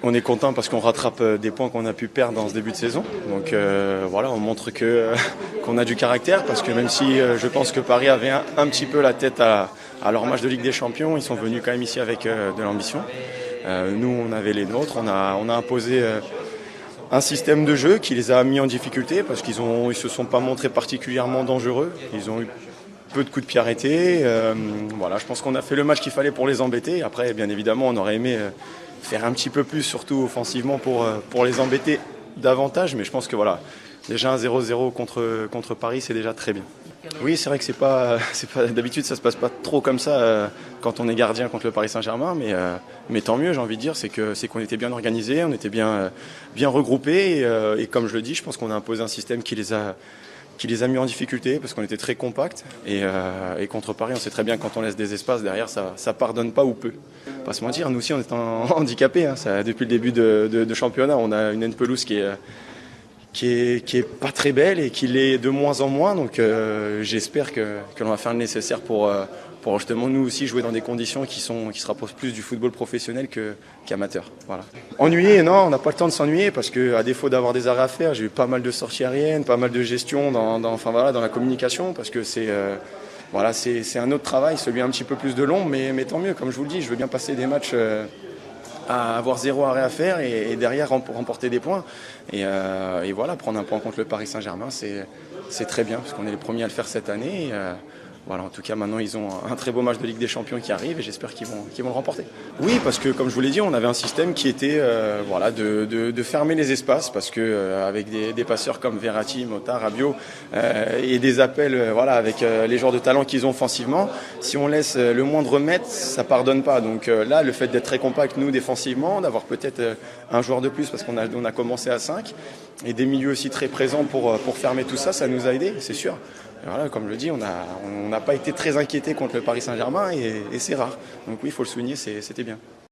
On est content parce qu'on rattrape des points qu'on a pu perdre dans ce début de saison. Donc voilà, on montre qu'on a du caractère parce que même si je pense que Paris avait un petit peu la tête à leur match de Ligue des Champions, ils sont venus quand même ici avec de l'ambition. Nous, on avait les nôtres, on a imposé un système de jeu qui les a mis en difficulté parce qu'ils se sont pas montrés particulièrement dangereux. Ils ont eu peu de coups de pied arrêtés. Voilà, je pense qu'on a fait le match qu'il fallait pour les embêter. Après, bien évidemment, on aurait aimé faire un petit peu plus, surtout offensivement, pour les embêter davantage. Mais je pense que voilà, déjà un 0-0 contre Paris, c'est déjà très bien. Oui, c'est vrai que c'est pas d'habitude, ça se passe pas trop comme ça quand on est gardien contre le Paris Saint-Germain, mais tant mieux, j'ai envie de dire, c'est qu'on était bien organisés, on était bien regroupés et comme je le dis, je pense qu'on a imposé un système qui les a mis en difficulté parce qu'on était très compact et contre Paris, on sait très bien quand on laisse des espaces derrière, ça pardonne pas ou peu. Pas se mentir, nous aussi on est handicapés, hein, depuis le début de championnat, on a une pelouse qui est pas très belle et qui l'est de moins en moins. Donc j'espère que l'on va faire le nécessaire pour justement nous aussi jouer dans des conditions qui se rapprochent plus du football professionnel qu'amateur. Voilà. Ennuyé, non, on n'a pas le temps de s'ennuyer parce que à défaut d'avoir des arrêts à faire, j'ai eu pas mal de sorties aériennes, pas mal de gestion dans la communication parce que c'est un autre travail, celui un petit peu plus de long, mais tant mieux, comme je vous le dis, je veux bien passer des matchs à avoir 0 arrêt à faire et derrière remporter des points. Et voilà, prendre un point contre le Paris Saint-Germain, c'est très bien, parce qu'on est les premiers à le faire cette année. Voilà, en tout cas, maintenant, ils ont un très beau match de Ligue des Champions qui arrive et j'espère qu'ils vont le remporter. Oui, parce que, comme je vous l'ai dit, on avait un système qui était de fermer les espaces, parce que avec des passeurs comme Verratti, Mota, Rabiot et des appels avec les joueurs de talent qu'ils ont offensivement, si on laisse le moindre mètre, ça pardonne pas. Donc là, le fait d'être très compact, nous, défensivement, d'avoir peut-être un joueur de plus, parce qu'on a commencé à 5, et des milieux aussi très présents pour fermer tout ça, ça nous a aidés, c'est sûr. Et voilà, comme je le dis, on n'a pas été très inquiétés contre le Paris Saint-Germain et c'est rare. Donc oui, il faut le souligner, c'était bien.